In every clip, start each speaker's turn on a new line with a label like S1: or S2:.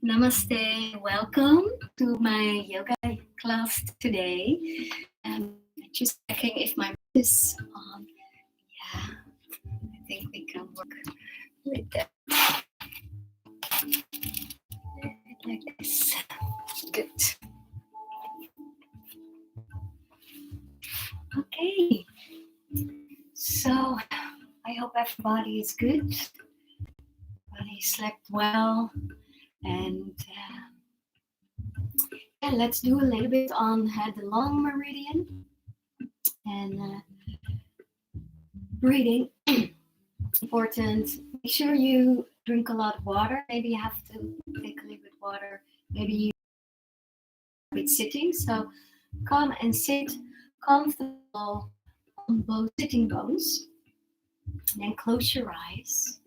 S1: Namaste. Welcome to my yoga class today. Just checking if my mic is on. Yeah, I think we can work with that. Like this. Good. Okay. So I hope everybody is good. Everybody slept well. And let's do a little bit on the long meridian and breathing. Important. Make sure you drink a lot of water. Maybe you have to take a little bit of water. Maybe you a bit sitting. So come and sit comfortable on both sitting bones. And then close your eyes.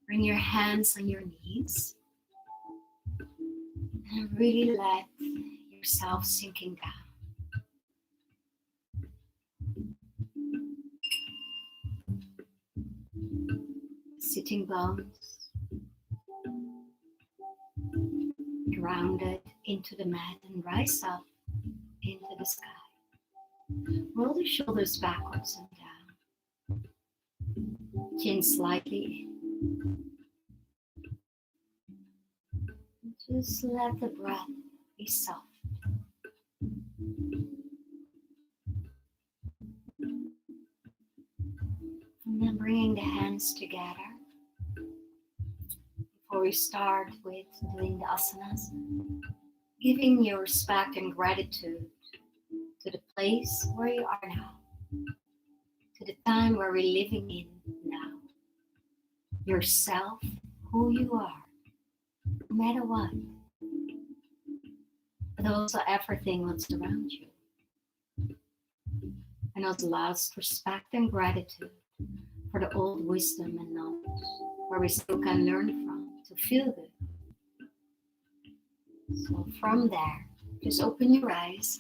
S1: Bring your hands on your knees. And really let yourself sinking down. Sitting bones grounded into the mat and rise up into the sky. Roll the shoulders backwards and down. Chin slightly in. Just let the breath be soft. And then bringing the hands together. Before we start with doing the asanas, giving your respect and gratitude to the place where you are now, to the time where we're living in now, yourself, who you are, no matter what, but also everything that's around you. And also last, respect and gratitude for the old wisdom and knowledge, where we still can learn from to feel good. So from there, just open your eyes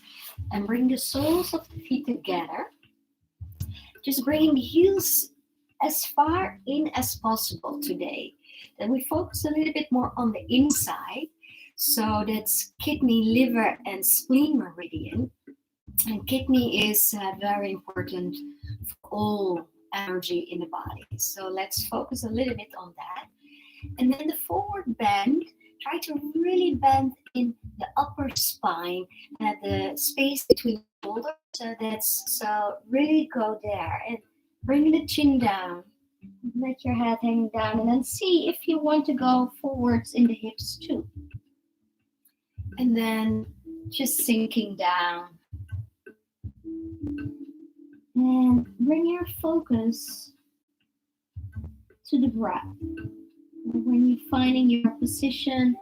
S1: and bring the soles of the feet together. Just bringing the heels as far in as possible today. Then we focus a little bit more on the inside. So that's kidney, liver, and spleen meridian. And kidney is very important for all energy in the body. So let's focus a little bit on that. And then the forward bend, try to really bend in the upper spine at the space between the shoulders. So really go there and bring the chin down. Let your head hang down and then see if you want to go forwards in the hips too. And then just sinking down. And bring your focus to the breath. When you're finding your position,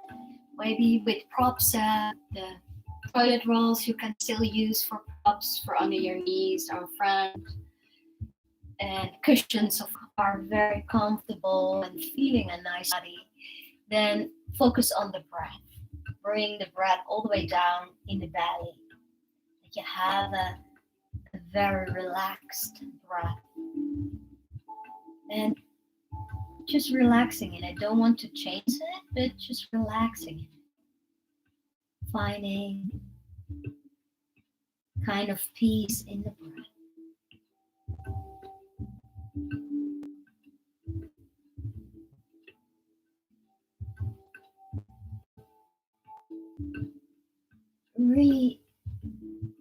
S1: maybe with props, the toilet rolls you can still use for props for under your knees or front. And cushions are very comfortable and feeling a nice body. Then focus on the breath. Bring the breath all the way down in the belly. That you have a very relaxed breath. And just relaxing in it. Don't want to change it, but just relaxing in it. Finding kind of peace in the breath. Really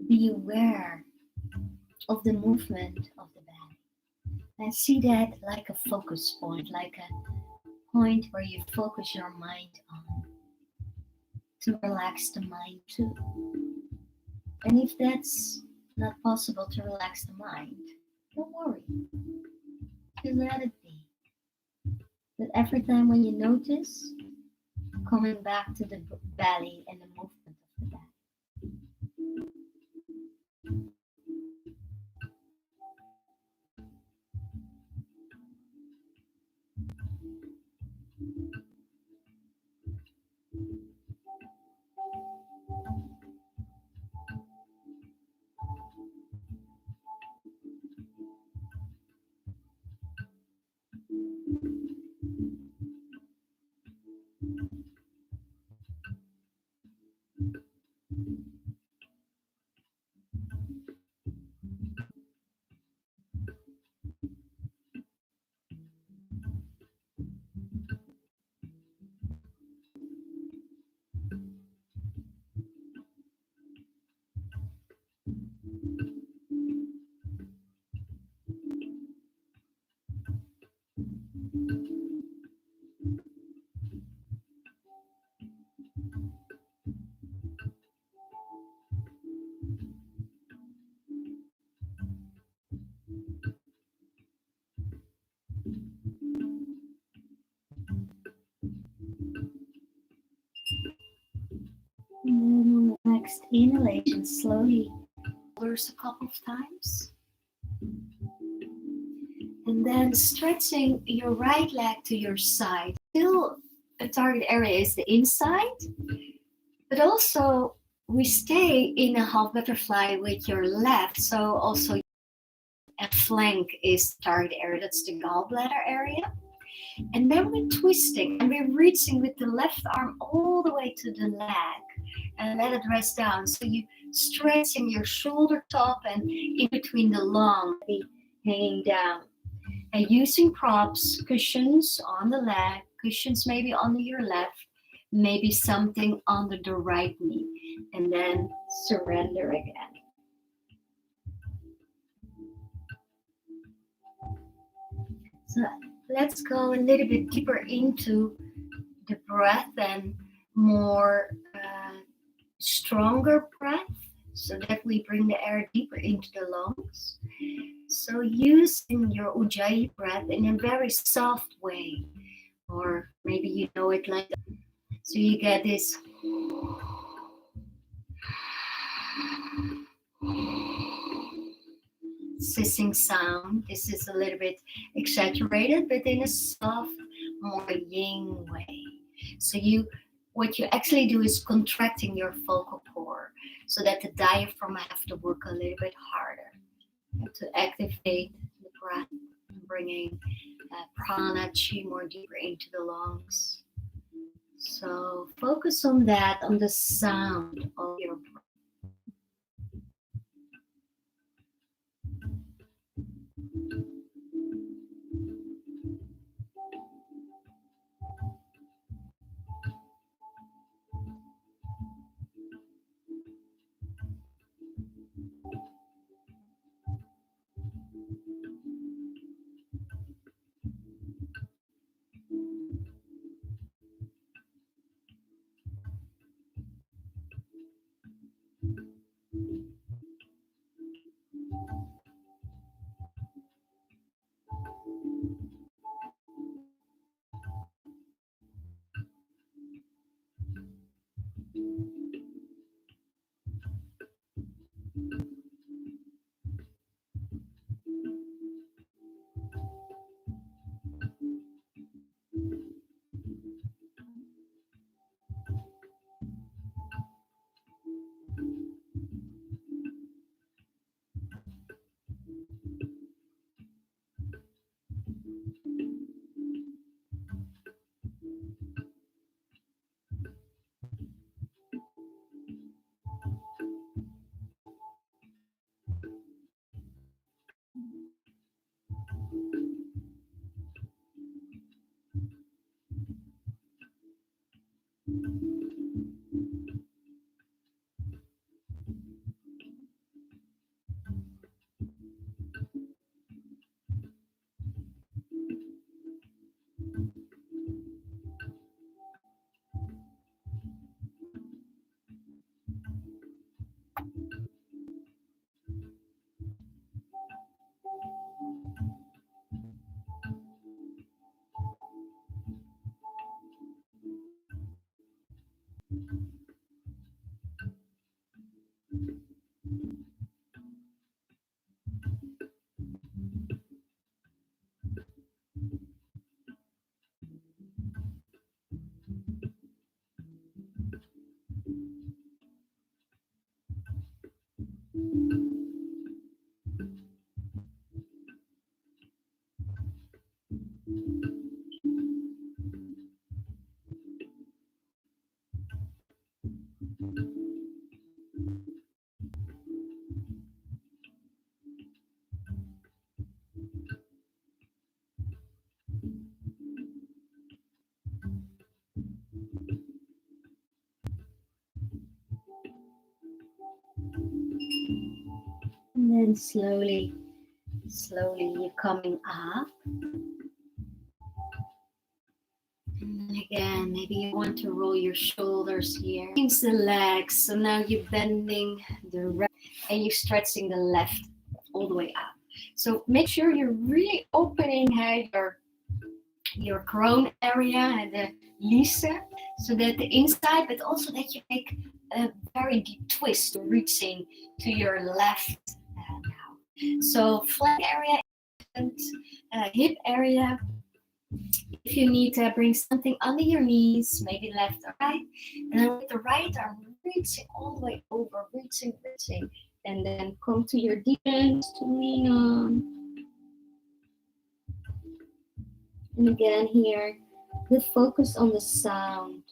S1: be aware of the movement of the belly. And see that like a focus point, like a point where you focus your mind on to relax the mind too. And if that's not possible to relax the mind, don't worry. Just let it be. But every time when you notice, coming back to the belly and the movement of the belly. And then on the next inhalation, slowly shoulders a couple of times. And then stretching your right leg to your side. Still, the target area is the inside, but also we stay in a half butterfly with your left. So also a flank is the target area. That's the gallbladder area. And then we're twisting and we're reaching with the left arm all the way to the leg and let it rest down. So you stretching your shoulder top and in between the long, hanging down. And using props, cushions on the leg, cushions maybe under your left, maybe something under the right knee. And then surrender again. So let's go a little bit deeper into the breath and more stronger breath so that we bring the air deeper into the lungs. So using your Ujjayi breath in a very soft way, or maybe you know it like that. So you get this hissing sound. This is a little bit exaggerated, but in a soft, more yin way. So what you actually do is contracting your vocal cord so that the diaphragm have to work a little bit harder to activate the breath, bringing prana, chi more deeper into the lungs. So focus on that, on the sound of your breath. And then slowly you're coming up. Again, maybe you want to roll your shoulders here. Change the legs. So now you're bending the right and you're stretching the left all the way up. So make sure you're really opening your groin area and the lyse, so that the inside, but also that you make a very deep twist, reaching to your left now. So flank area and hip area. If you need to bring something under your knees, maybe left or right, and then with the right arm reaching all the way over, reaching, and then come to your deep hands to lean on. And again here, the focus on the sound,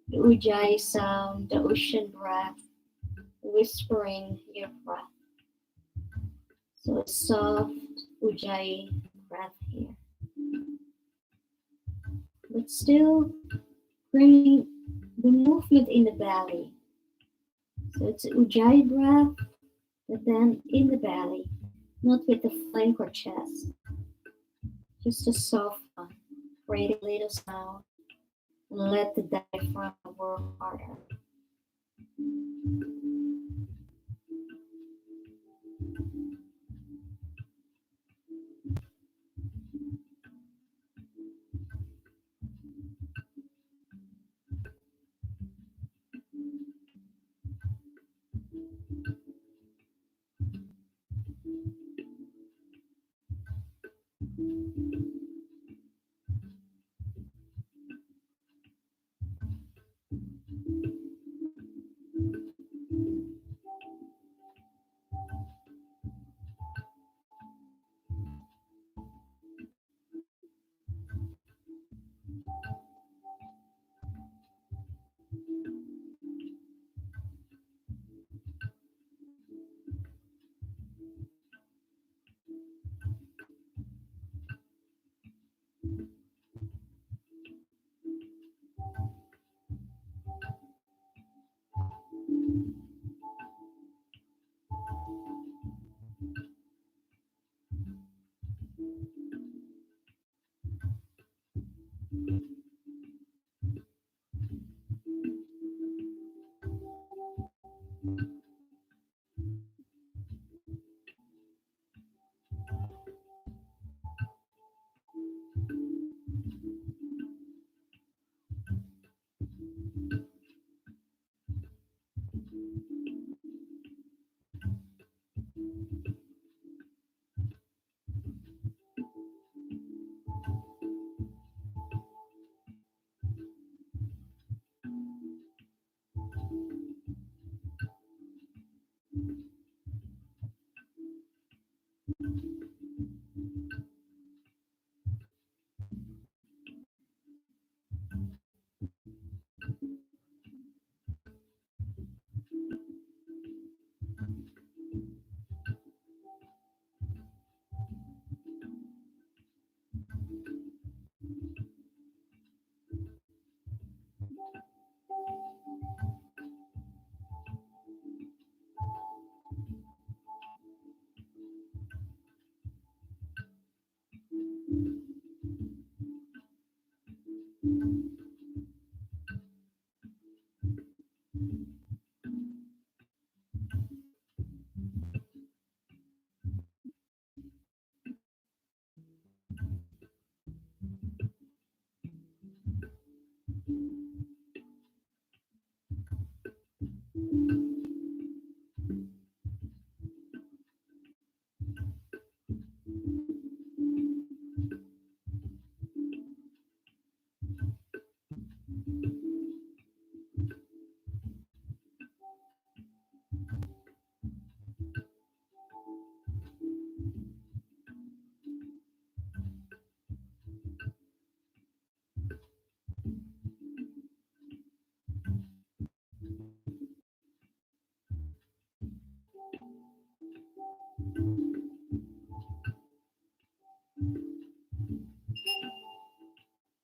S1: the Ujjayi sound, the ocean breath, whispering your breath. So a soft Ujjayi breath here. But still bringing the movement in the belly. So it's an Ujjayi breath, but then in the belly, not with the flank or chest. Just a soft one. Create a little sound and let the diaphragm work harder.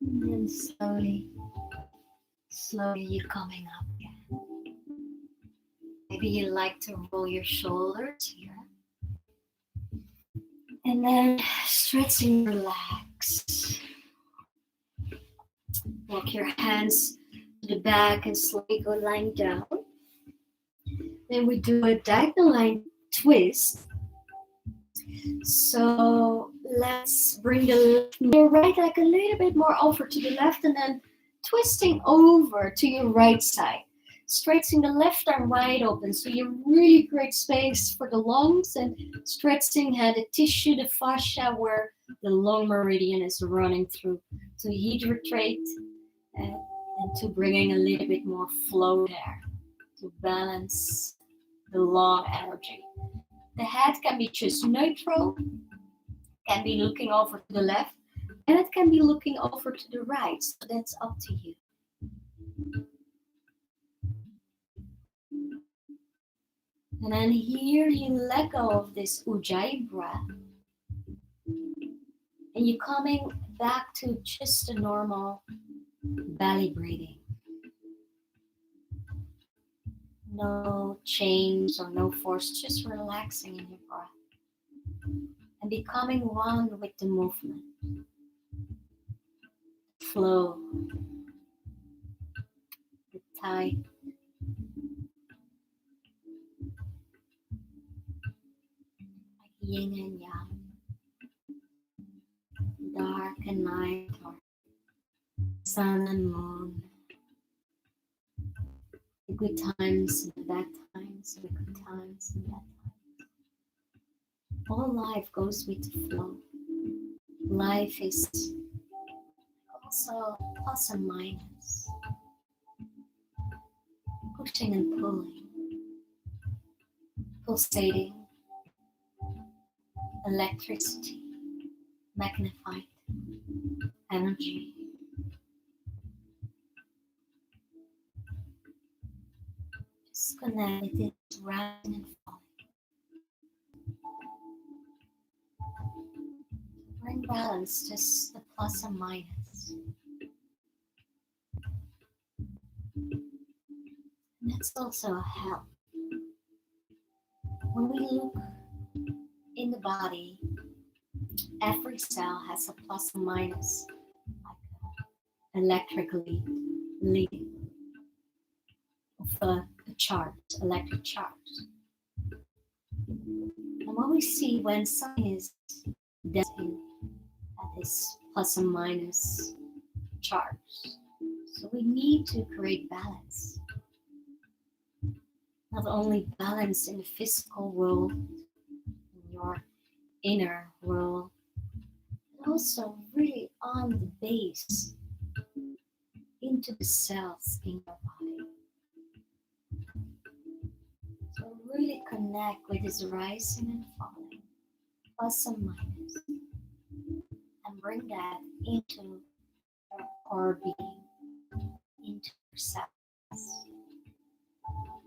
S1: And then slowly you're coming up again. Maybe you like to roll your shoulders here. And then stretching your legs. Walk your hands to the back and slowly go lying down. Then we do a diagonal line twist. So let's bring the right leg a little bit more over to the left and then twisting over to your right side. Stretching the left arm wide open so you really create space for the lungs and stretching the tissue, the fascia where the lung meridian is running through to hydrate and to bringing a little bit more flow there to balance the lung energy. The head can be just neutral, can be looking over to the left, and it can be looking over to the right. So that's up to you. And then here you let go of this Ujjayi breath. And you're coming back to just a normal belly breathing. No change or no force, just relaxing in your breath. And becoming one with the movement. Flow. The tide. Like yin and yang. Dark and night, or sun and moon. The good times, the bad times, the good times, and bad times. All life goes with the flow. Life is also plus and minus, pushing and pulling, pulsating, electricity, magnified energy. Just connect with it, rising and falling. Bring balance, just the plus and minus. And that's also a help. When we look in the body, every cell has a plus and minus, like electrically leading of a chart, electric chart. And what we see when something is dancing at this plus and minus charts. So we need to create balance. Not only balance in the physical world, in your inner world, but also really on the base, into the cells in your body. So really connect with this rising and falling, plus and minus, and bring that into your core being, into your cells,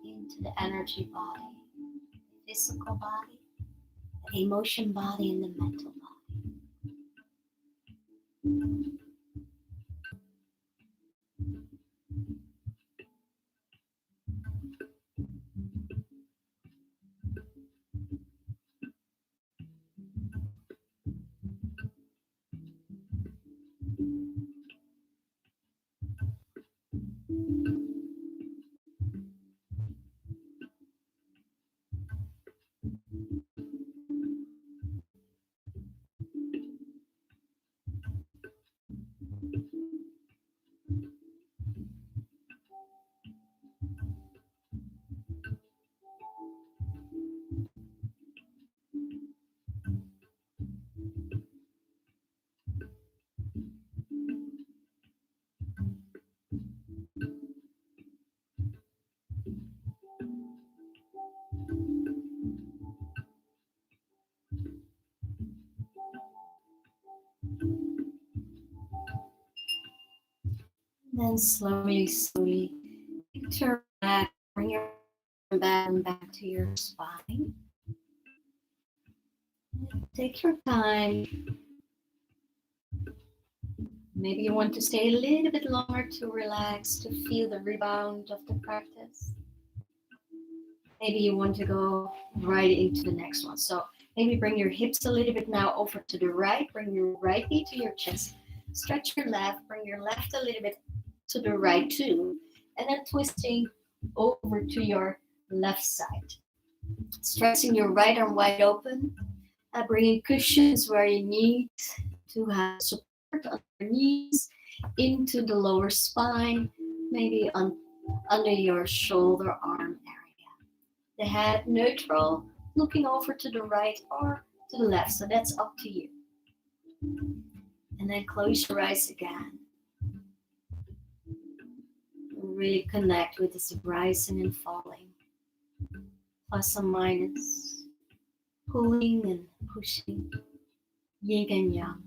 S1: into the energy body, the physical body, the emotion body, and the mental body. Then slowly turn back, bring your back to your spine. Take your time. Maybe you want to stay a little bit longer to relax, to feel the rebound of the practice. Maybe you want to go right into the next one. So maybe bring your hips a little bit now over to the right. Bring your right knee to your chest. Stretch your left. Bring your left a little bit to the right too, and then twisting over to your left side. Stretching your right arm wide open, bringing cushions where you need to have support on your knees, into the lower spine, maybe under your shoulder arm area. The head neutral, looking over to the right or to the left, so that's up to you. And then close your eyes again. Really connect with this rising and falling, plus and minus, pulling and pushing, yin and yang.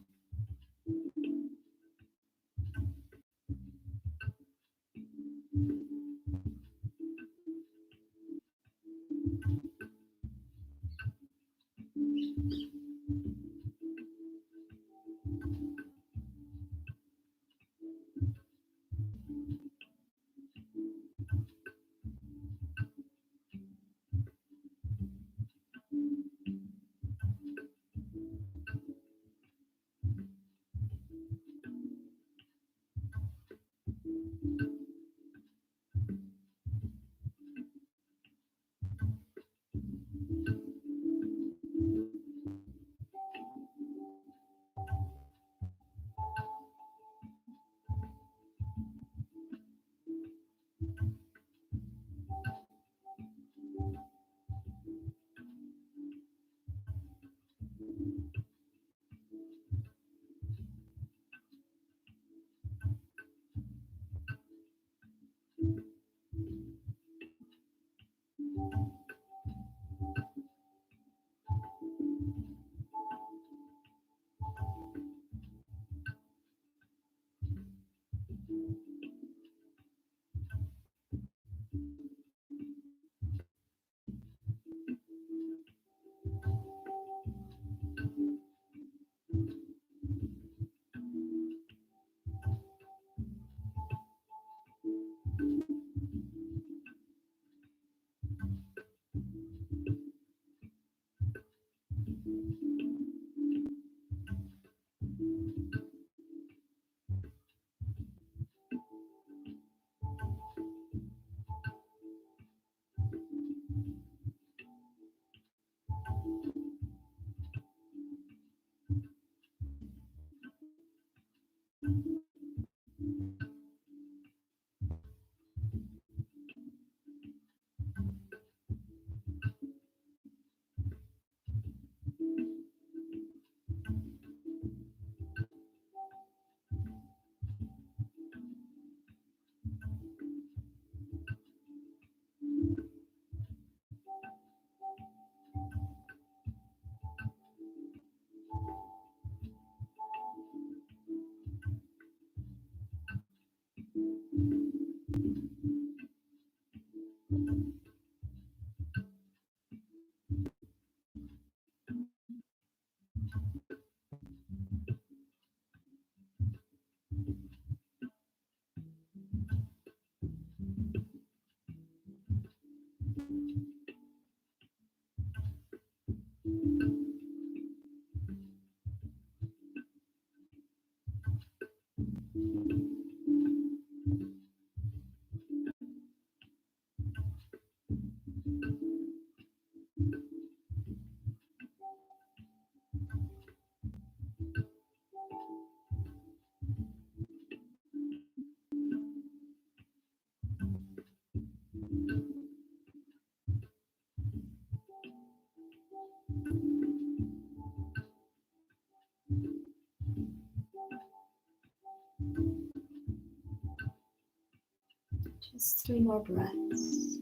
S1: Just 3 more breaths.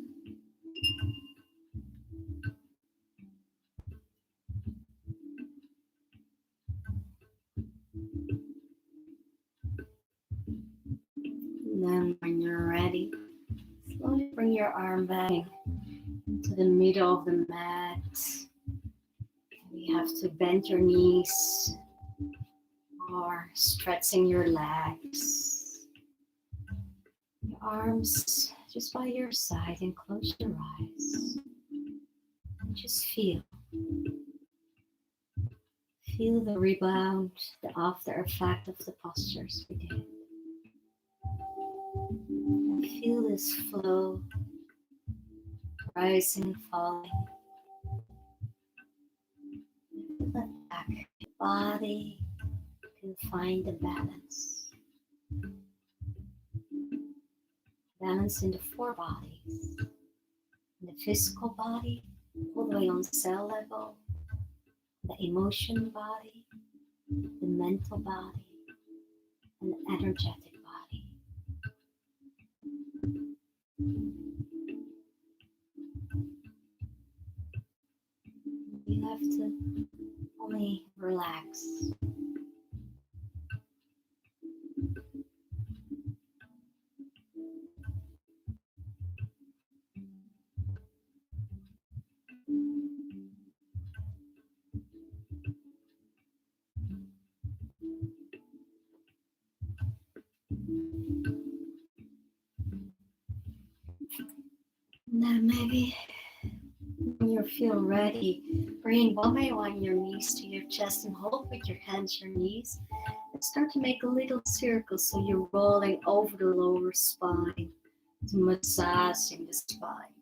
S1: And then when you're ready, slowly bring your arm back to the middle of the mat. You have to bend your knees or stretching your legs. Your arms just by your side and close your eyes. And just feel. Feel the rebound, the after effect of the postures we did. feel this flow, rising and falling. Feel that back. Body can find the balance. Balance in the four bodies. In the physical body, all the way on cell level, the emotion body, the mental body, and the energetic body. You have to only relax. Now maybe when you feel ready, bring one by one your knees to your chest and hold with your hands your knees. And start to make a little circle so you're rolling over the lower spine, to massaging the spine.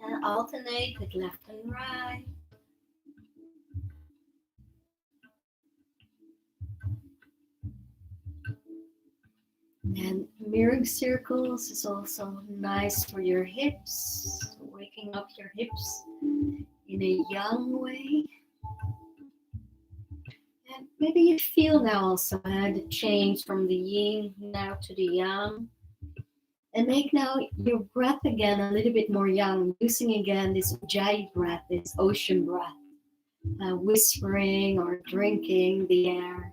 S1: And alternate with left and right. And mirroring circles is also nice for your hips, waking up your hips in a yang way. And maybe you feel now also the change from the yin now to the yang. And make now your breath again a little bit more yang, using again this ujjayi breath, this ocean breath, whispering or drinking the air,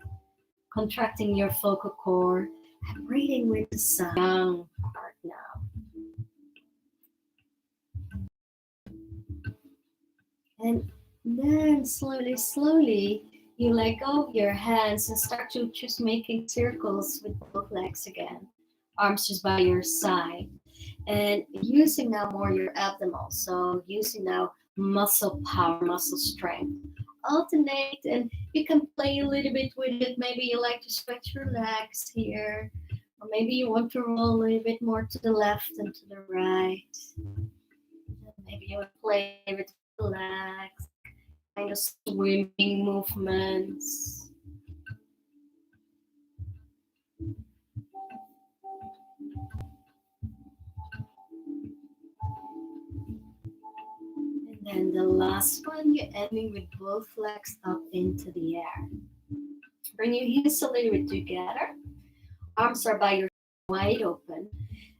S1: contracting your vocal cord, and breathing with the sun, yang part now. And then slowly, you let go of your hands and start to just making circles with both legs again. Arms just by your side. And using now more your abdomen. So using now muscle power, muscle strength. Alternate, and you can play a little bit with it. Maybe you like to stretch your legs here. Or maybe you want to roll a little bit more to the left and to the right. Maybe you want to play with the legs. Kind of swimming movements. And then the last one, you're ending with both legs up into the air. Bring your heels a little bit together. Arms are by your wide open.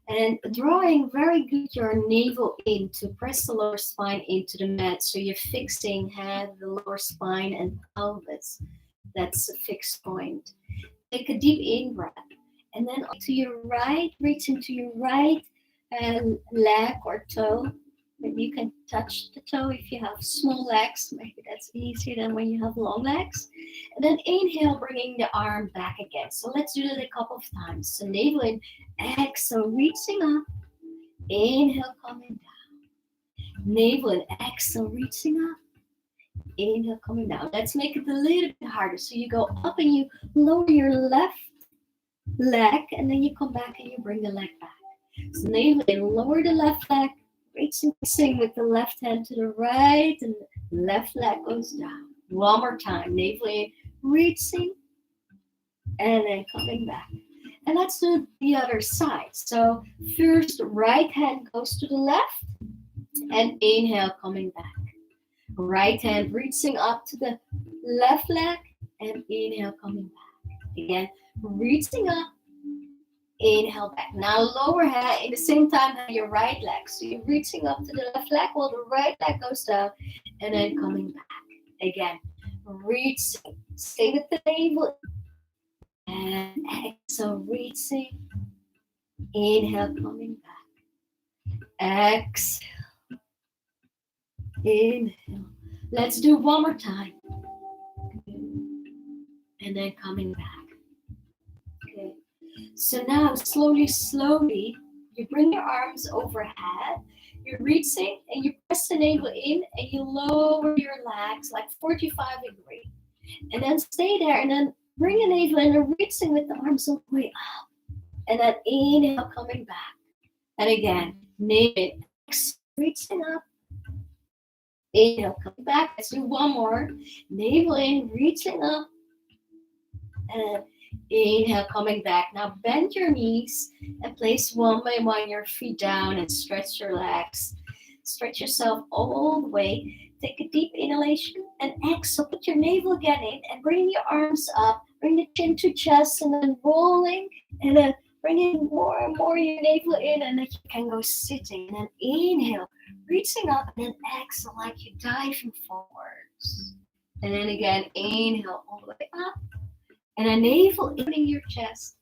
S1: And drawing very good your navel in to press the lower spine into the mat. So you're fixing head, the lower spine, and pelvis. That's a fixed point. Take a deep in breath. And then to your right, reach into your right leg or toe. Maybe you can touch the toe if you have small legs. Maybe that's easier than when you have long legs. And then inhale, bringing the arm back again. So let's do that a couple of times. So navel in, exhale, reaching up. Inhale, coming down. Navel in, exhale, reaching up. Inhale, coming down. Let's make it a little bit harder. So you go up and you lower your left leg, and then you come back and you bring the leg back. So navel in, lower the left leg. Reaching with the left hand to the right, and the left leg goes down. One more time. Navel in, reaching, and then coming back. And let's do the other side. So first, right hand goes to the left, and inhale, coming back. Right hand reaching up to the left leg, and inhale, coming back. Again, reaching up. Inhale back. Now lower hand in the same time have your right leg. So you're reaching up to the left leg while the right leg goes down, and then coming back. Again, reaching. Stay with the navel. And exhale, reaching. Inhale, coming back. Exhale. Inhale. Let's do one more time. And then coming back. Okay. So now, slowly, you bring your arms overhead. You're reaching and you press the navel in and you lower your legs like 45 degrees. And then stay there and then bring the navel in and reaching with the arms all the way up. And then inhale, coming back. And again, name it. Exhale, reaching up. Inhale, coming back. Let's do one more. Navel in, reaching up. And inhale, coming back. Now bend your knees and place one by one your feet down and stretch your legs. Stretch yourself all the way. Take a deep inhalation and exhale. Put your navel again in and bring your arms up. Bring the chin to chest and then rolling. And then bringing more and more your navel in, and then you can go sitting. And then inhale, reaching up, and then exhale like you're diving forwards. And then again, inhale all the way up. And a navel in your chest.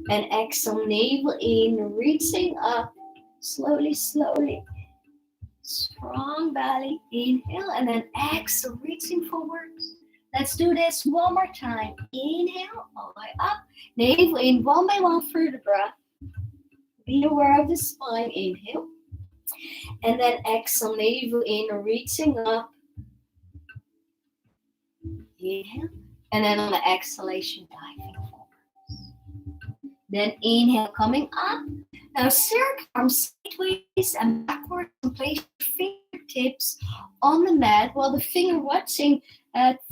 S1: And exhale, navel in, reaching up. Slowly, slowly. Strong belly. Inhale, and then exhale, reaching forwards. Let's do this one more time. Inhale, all the way up. Navel in, one by one vertebra. Be aware of the spine. Inhale. And then exhale, navel in, reaching up. Inhale. And then on the exhalation, diving forwards. Then inhale, coming up. Now circle arms sideways and backwards and place your fingertips on the mat while the finger watching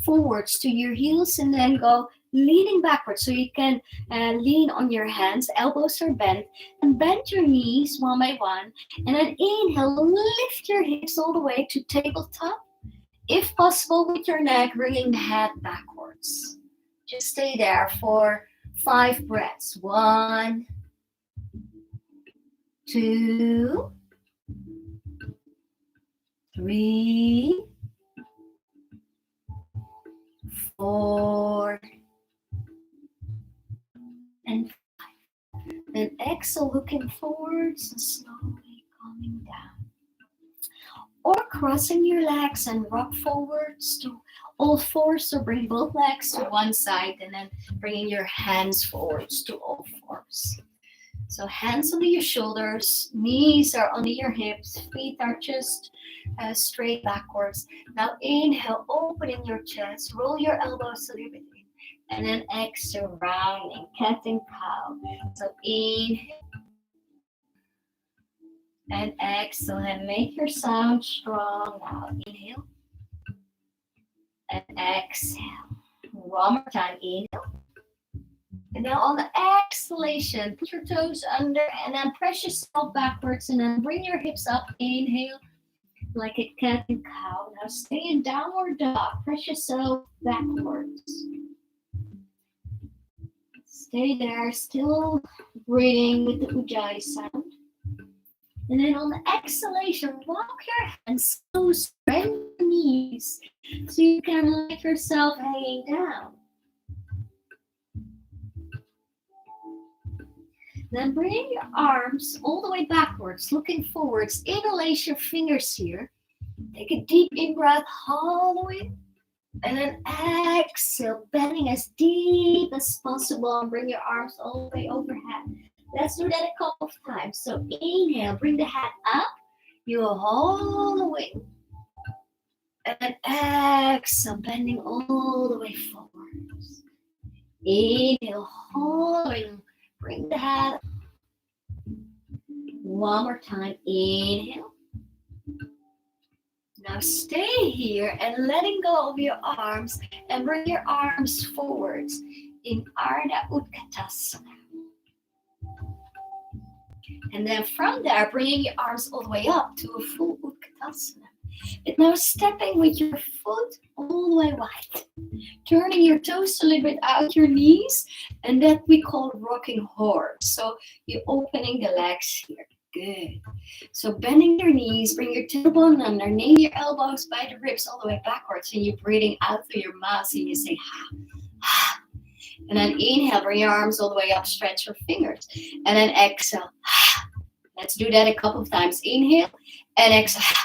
S1: forwards to your heels, and then go leaning backwards so you can lean on your hands, elbows are bent, and bend your knees one by one. And then inhale, lift your hips all the way to tabletop. If possible, with your neck, bringing the head backwards. Just stay there for 5 breaths. 1, 2, 3, 4, and 5. Then exhale, looking forwards and slowly coming down. Or crossing your legs and rock forwards to all fours. So bring both legs to one side and then bringing your hands forwards to all fours. So hands under your shoulders, knees are under your hips, feet are just straight backwards. Now inhale, opening your chest, roll your elbows a little bit in, and then exhale, rounding, cat and cow. So inhale and exhale, and make your sound strong. Now inhale and exhale. One more time, inhale. And now on the exhalation, put your toes under and then press yourself backwards and then bring your hips up. Inhale, like a cat and cow. Now stay in downward dog. Press yourself backwards. Stay there, still breathing with the ujjayi sound. And then on the exhalation, walk your hands close, bend your knees so you can let yourself hanging down. Then bring your arms all the way backwards, looking forwards. Interlace your fingers here. Take a deep in-breath all the way. And then exhale, bending as deep as possible. And bring your arms all the way overhead. Let's do that a couple of times. So inhale, bring the head up. You go all the way. And then exhale, bending all the way forwards. Inhale, all the way. Bring the head up. One more time. Inhale. Now stay here and letting go of your arms and bring your arms forwards in Ardha Utkatasana. And then from there, bringing your arms all the way up to a full Utkatasana. And now stepping with your foot all the way wide. Turning your toes a little bit out your knees, and that we call rocking horse. So you're opening the legs here. Good. So bending your knees, bring your tailbone under, nail your elbows by the ribs all the way backwards, and you're breathing out through your mouth, and you say ha, ha. And then inhale, bring your arms all the way up, stretch your fingers. And then exhale. Ha. Let's do that a couple of times. Inhale and exhale. Ha.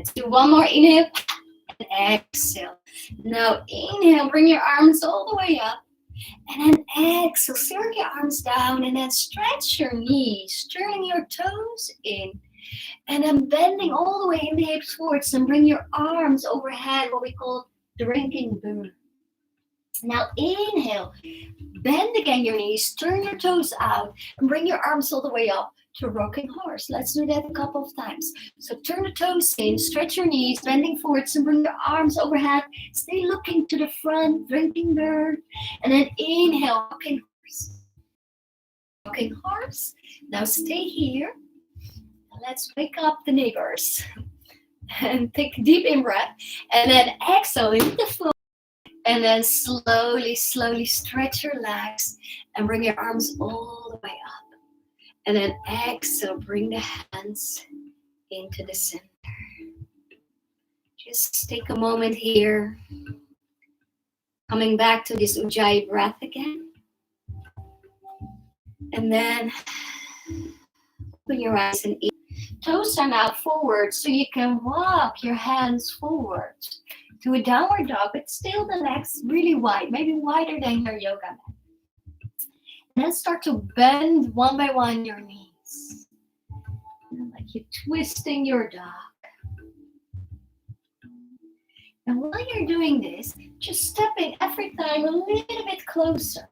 S1: Let's do one more inhale and exhale. Now inhale, bring your arms all the way up. And then exhale, circle your arms down and then stretch your knees, turning your toes in. And then bending all the way in the hips forwards and bring your arms overhead, what we call drinking bird. Now inhale, bend again your knees, turn your toes out and bring your arms all the way up to rocking horse. Let's do that a couple of times. So turn the toes in, stretch your knees, bending forwards and bring your arms overhead. Stay looking to the front, drinking bird. And then inhale, rocking horse. Rocking horse. Now stay here. Let's wake up the neighbors. And take a deep in breath. And then exhale into the floor. And then slowly, slowly stretch your legs and bring your arms all the way up. And then exhale, bring the hands into the center. Just take a moment here. Coming back to this Ujjayi breath again. And then open your eyes and eat. Toes are now forward, so you can walk your hands forward to a downward dog, but still the legs really wide, maybe wider than your yoga mat. And then start to bend one by one your knees. Like you're twisting your dog. And while you're doing this, just stepping every time a little bit closer.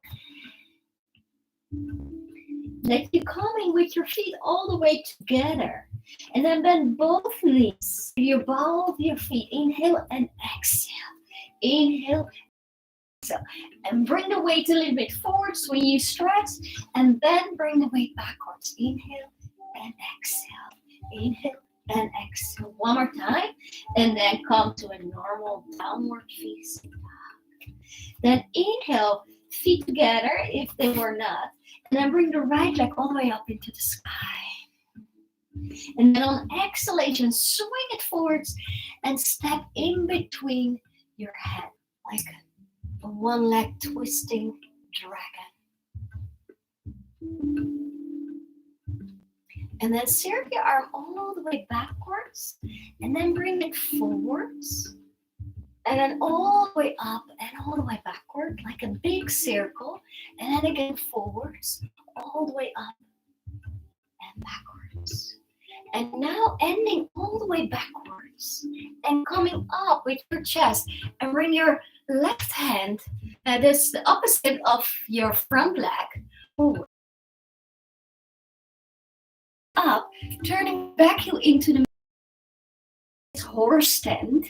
S1: Like you're coming with your feet all the way together. And then bend both knees to your ball of your feet. Inhale and exhale. Inhale, exhale. And bring the weight a little bit forwards when you stretch. And then bring the weight backwards. Inhale and exhale. Inhale and exhale. One more time. And then come to a normal downward facing dog. Then inhale, feet together if they were not. And then bring the right leg all the way up into the sky. And then on exhalation, swing it forwards and step in between your head like a one leg twisting dragon. And then circle your arm all the way backwards and then bring it forwards. And then all the way up and all the way backward like a big circle. And then again forwards, all the way up and backwards. And now ending all the way backwards and coming up with your chest and bring your left hand, that is the opposite of your front leg, forward. Up, turning back heel into the horse stand.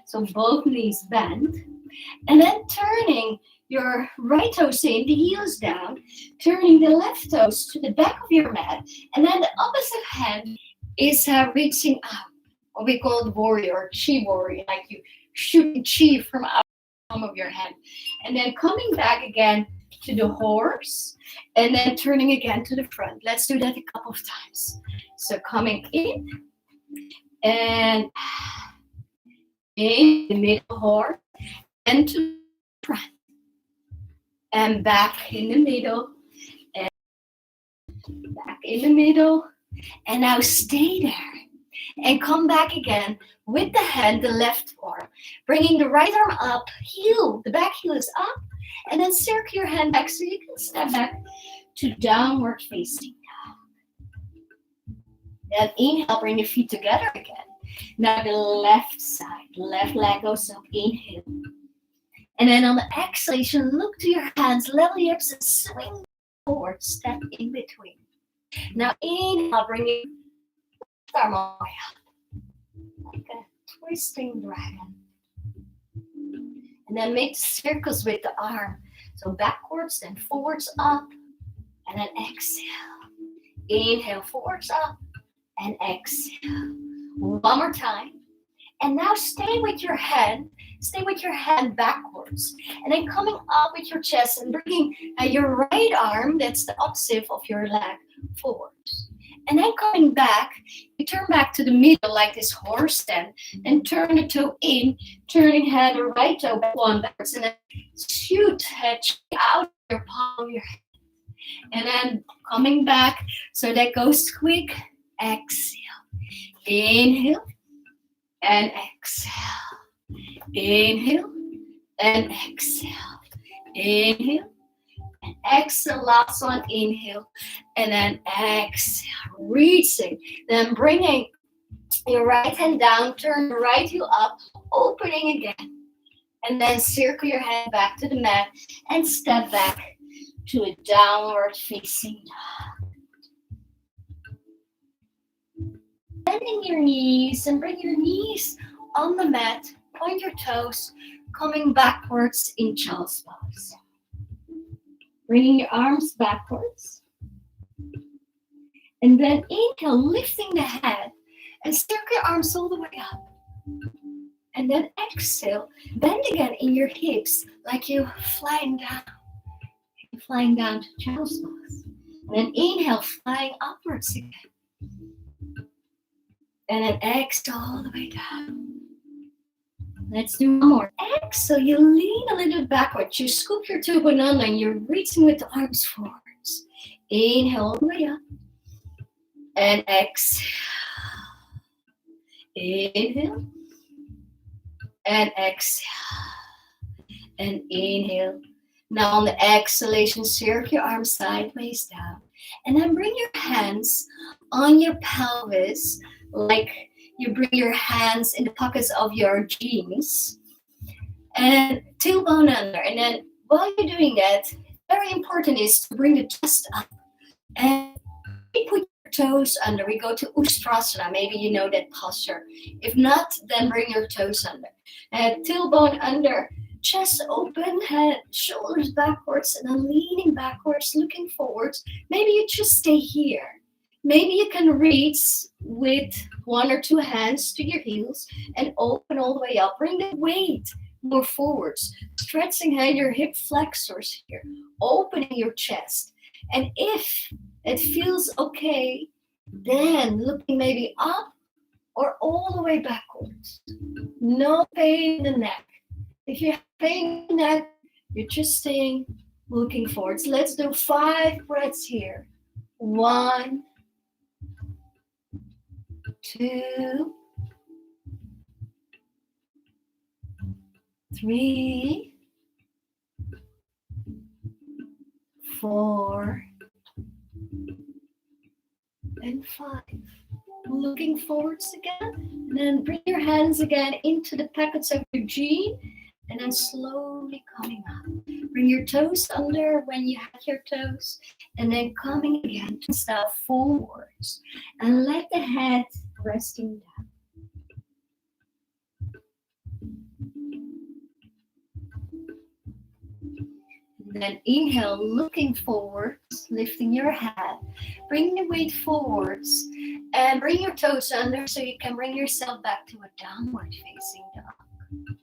S1: So both knees bend. And then turning your right toes in, the heels down, turning the left toes to the back of your mat. And then the opposite hand is reaching out, what we call the warrior or chi warrior, like you shooting chi from out the palm of your hand. And then coming back again to the horse and then turning again to the front. Let's do that a couple of times. So coming in and in the middle horse and to the front and back in the middle and back in the middle. And now stay there and come back again with the hand, the left arm, bringing the right arm up, heel, the back heel is up, and then circle your hand back so you can step back to downward facing dog. Then inhale, bring your feet together again. Now the left side, left leg goes up, inhale. And then on the exhalation, look to your hands, level your hips and swing forward, step in between. Now inhale, bring your left arm all the way up, like a twisting dragon. And then make circles with the arm. So backwards, then forwards, up, and then exhale. Inhale, forwards, up, and exhale. One more time. And now stay with your hand backwards. And then coming up with your chest and bringing your right arm, that's the opposite of your leg, forwards. And then coming back, you turn back to the middle like this horse stand. And turn the toe in, turning head or right toe back one backwards. And then shoot head out of your palm of your hand. And then coming back, so that goes quick. Exhale. Inhale. and exhale. Inhale and exhale. Inhale and exhale. Last one, inhale and then exhale. Reaching, then bringing your right hand down, turn the right heel up, opening again. And then circle your hand back to the mat and step back to a downward facing dog. Bending your knees and bring your knees on the mat, point your toes, coming backwards in child's pose. Bringing your arms backwards. And then inhale, lifting the head and circle your arms all the way up. And then exhale, bend again in your hips like you're flying down. You're flying down to child's pose. And then inhale, flying upwards again. And then exhale all the way down. Let's do one more. Exhale, you lean a little bit backwards. You scoop your tailbone under and you're reaching with the arms forwards. Inhale all the way up. And exhale. Inhale. And exhale. And inhale. Now on the exhalation, circle your arms sideways down. And then bring your hands on your pelvis, like you bring your hands in the pockets of your jeans. And tailbone under. And then while you're doing that, very important is to bring the chest up. And put your toes under. We go to Ustrasana. Maybe you know that posture. If not, then bring your toes under. Tailbone under, chest open, head, shoulders backwards, and then leaning backwards, looking forwards. Maybe you just stay here. Maybe you can reach with one or two hands to your heels and open all the way up. Bring the weight more forwards. Stretching your hip flexors here. Opening your chest. And if it feels okay, then looking maybe up or all the way backwards. No pain in the neck. If you have pain in the neck, you're just staying looking forwards. Let's do 5 breaths here. 1, 2, 3, 4, and 5. Looking forwards again, and then bring your hands again into the pockets of your jean, and then slowly coming up. Bring your toes under when you have your toes, and then coming again to step forwards, and let the head resting down. Then inhale, looking forwards, lifting your head. Bring the weight forwards and bring your toes under so you can bring yourself back to a downward facing dog.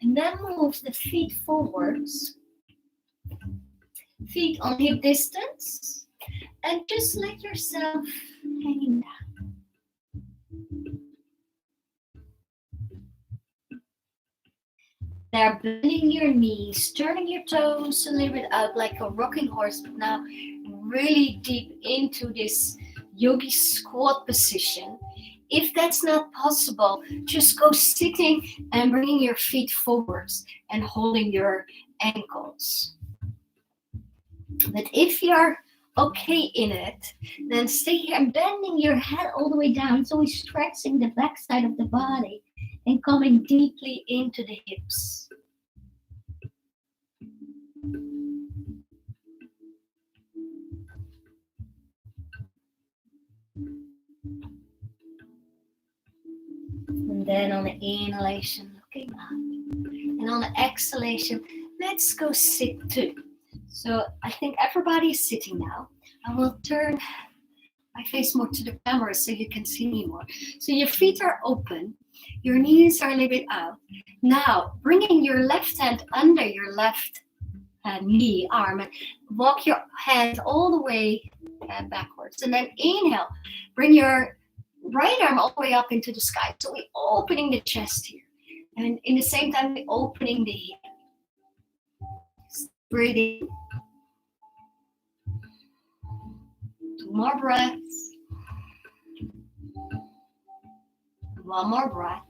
S1: And then move the feet forwards. Feet on hip distance. And just let yourself hang down. There, bending your knees, turning your toes a little bit out like a rocking horse, but now really deep into this yogi squat position. If that's not possible, just go sitting and bringing your feet forwards and holding your ankles. But if you're okay in it, then stay here and bending your head all the way down. So we're stretching the back side of the body and coming deeply into the hips. And then on the inhalation, looking up. And on the exhalation, let's go sit too. So I think everybody's sitting now. I will turn my face more to the camera so you can see me more. So your feet are open. Your knees are a little bit out. Now, bringing your left hand under your left knee, arm, and walk your hand all the way backwards. And then inhale, bring your right arm all the way up into the sky. So we're opening the chest here. And in the same time, we're opening the hip. Breathing. 2 more breaths. 1, One more breath.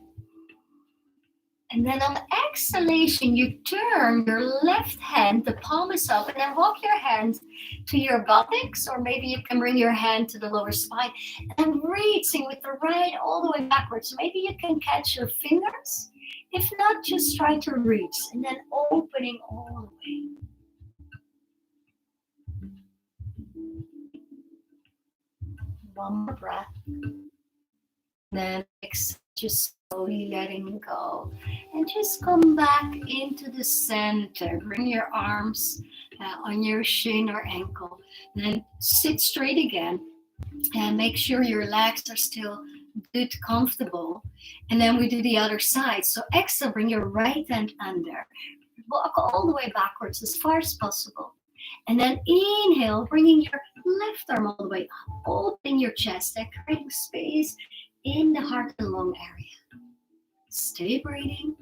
S1: And then on the exhalation, you turn your left hand, the palm is up, and then walk your hand to your buttocks, or maybe you can bring your hand to the lower spine, and reaching with the right all the way backwards. Maybe you can catch your fingers. If not, just try to reach, and then opening all the way. One more breath. Then just slowly letting go. And just come back into the center. Bring your arms on your shin or ankle. Then sit straight again. And make sure your legs are still good, comfortable. And then we do the other side. So exhale, bring your right hand under. Walk all the way backwards as far as possible. And then inhale, bringing your left arm all the way up. Open your chest and creating space in the heart and lung area. Stay breathing.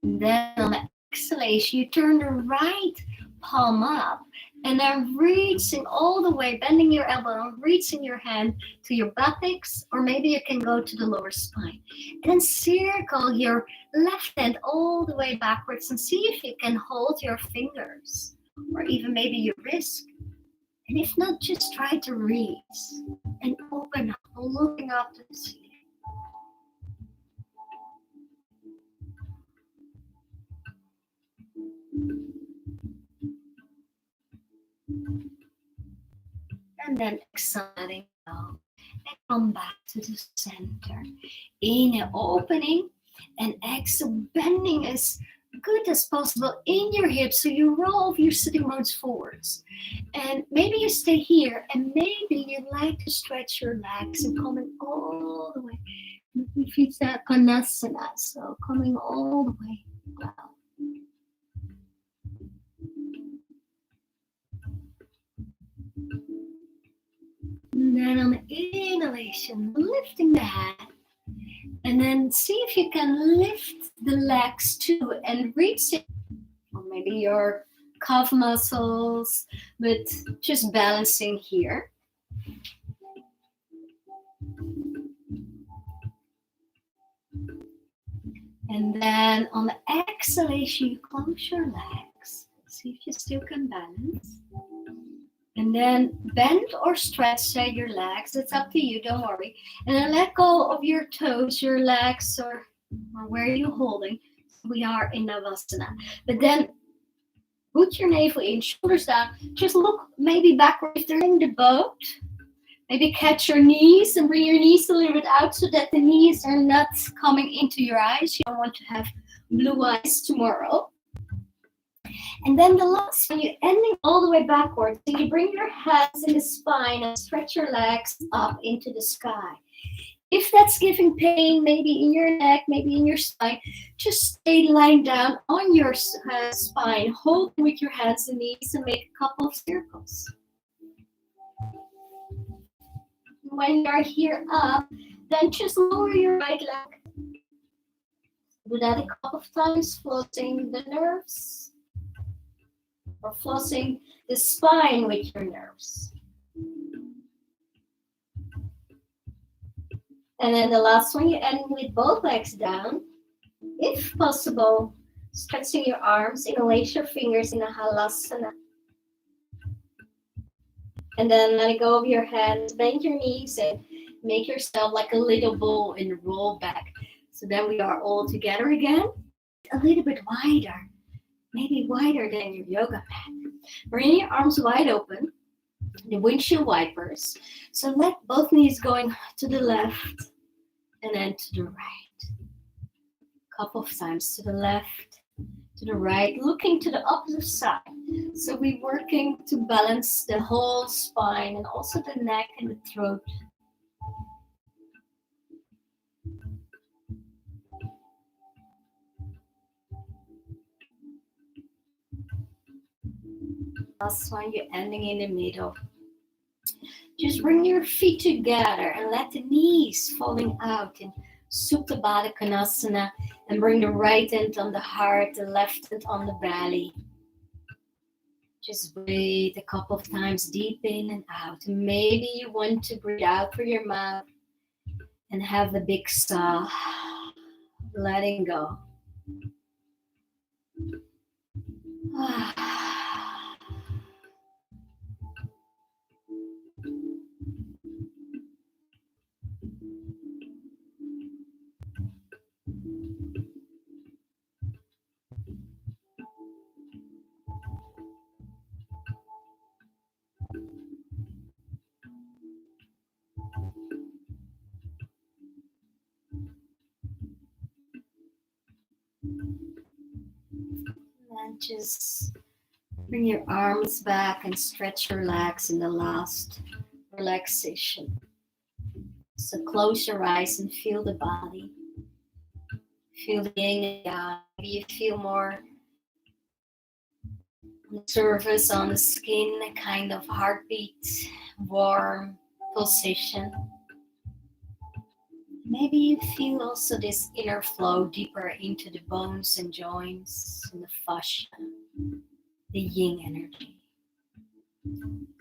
S1: And then on the exhalation, you turn the right palm up and then reaching all the way, bending your elbow, reaching your hand to your buttocks, or maybe you can go to the lower spine. And then circle your left hand all the way backwards and see if you can hold your fingers or even maybe your wrist. And if not, just try to reach and open up, looking up to the ceiling. And then exhaling out and come back to the center. Inhale, opening, and exhale, bending as good as possible in your hips, so you roll your sitting bones forwards. And maybe you stay here, and maybe you'd like to stretch your legs and coming all the way. It's that Konasana, so coming all the way down. And then on the inhalation, lifting the head. And then see if you can lift the legs too and reach it. Or maybe your calf muscles, but just balancing here. And then on the exhalation, you close your legs. See if you still can balance. And then bend or stretch your legs. It's up to you, don't worry. And then let go of your toes, your legs, or where are you holding? We are in Navasana. But then put your navel in, shoulders down. Just look maybe backward if they're in the boat. Maybe catch your knees and bring your knees a little bit out so that the knees are not coming into your eyes. You don't want to have blue eyes tomorrow. And then the last one, you're ending all the way backwards. So you bring your hands in the spine and stretch your legs up into the sky. If that's giving pain, maybe in your neck, maybe in your spine, just stay lying down on your spine, hold with your hands and knees and make a couple of circles. When you're here up, then just lower your right leg. Do that a couple of times, flossing the nerves. Or flossing the spine with your nerves. And then the last one, you end with both legs down. If possible, stretching your arms, interlace your fingers in a halasana. And then let go of your hands, bend your knees and make yourself like a little ball and roll back. So then we are all together again, a little bit wider. Maybe wider than your yoga mat. Bring your arms wide open, the windshield wipers. So let both knees going to the left and then to the right. A couple of times to the left, to the right, looking to the opposite side. So we're working to balance the whole spine and also the neck and the throat. Last one, you're ending in the middle. Just bring your feet together and let the knees falling out in Supta Baddha Konasana, and bring the right hand on the heart, the left hand on the belly. Just breathe a couple of times deep in and out. Maybe you want to breathe out through your mouth and have a big sigh, letting go. And just bring your arms back and stretch your legs in the last relaxation. So close your eyes and feel the body. Feel the yin and yang. Maybe you feel more on the surface, on the skin, a kind of heartbeat, warm pulsation. Maybe you feel also this inner flow deeper into the bones and joints and the fascia, the yin energy.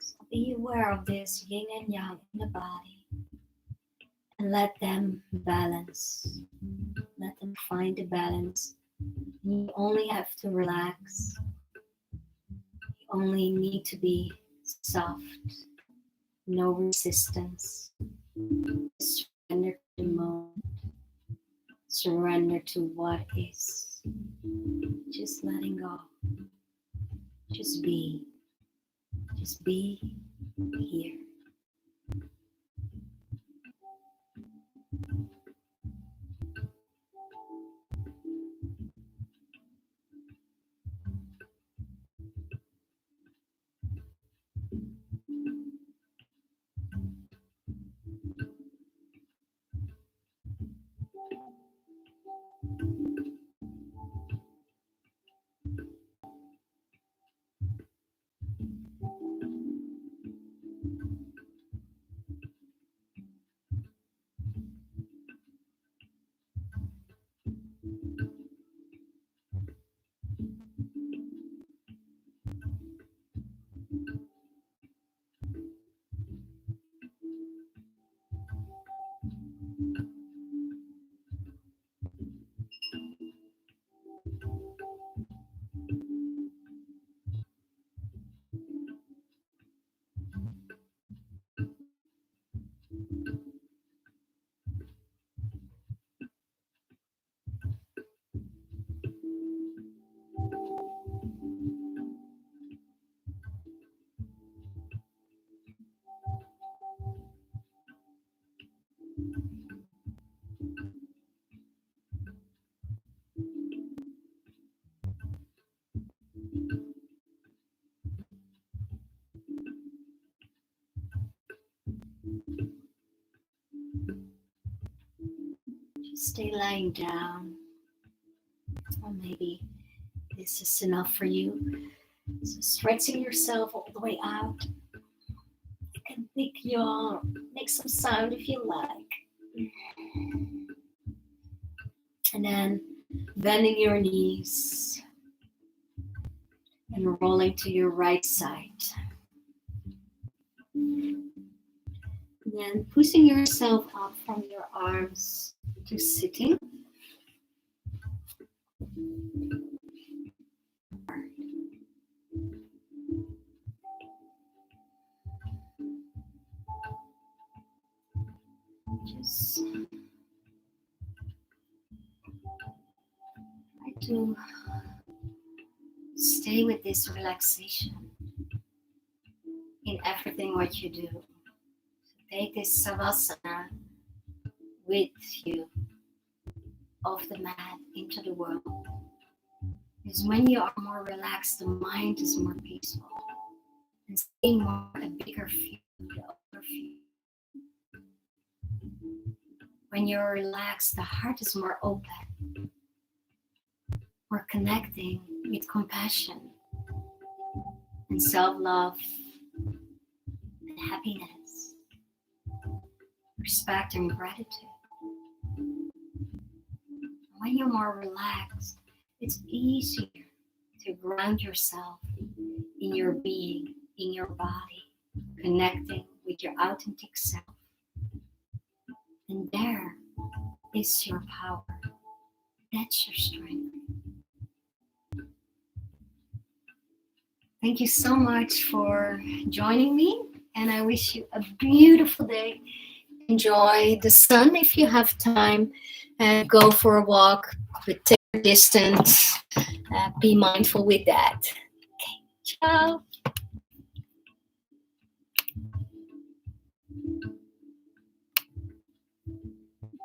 S1: So be aware of this yin and yang in the body and let them balance. Let them find the balance. You only have to relax. You only need to be soft, no resistance. Surrender to the moment. Surrender to what is. Just letting go. Just be. Just be here. Stay lying down, or maybe this is enough for you. So stretching yourself all the way out. You can make some sound if you like. And then bending your knees and rolling to your right side. And then pushing yourself up from your arms to sitting. Just try to stay with this relaxation in everything what you do. So take this savasana with you off the mat into the world. Because when you are more relaxed, the mind is more peaceful. And seeing more a bigger view, the other view. When you're relaxed, the heart is more open. We're connecting with compassion and self-love and happiness, respect and gratitude. When you're more relaxed, it's easier to ground yourself in your being, in your body, connecting with your authentic self. And there is your power. That's your strength. Thank you so much for joining me, and I wish you a beautiful day. Enjoy the sun if you have time, and go for a walk, but take a distance. Be mindful with that. Okay, ciao.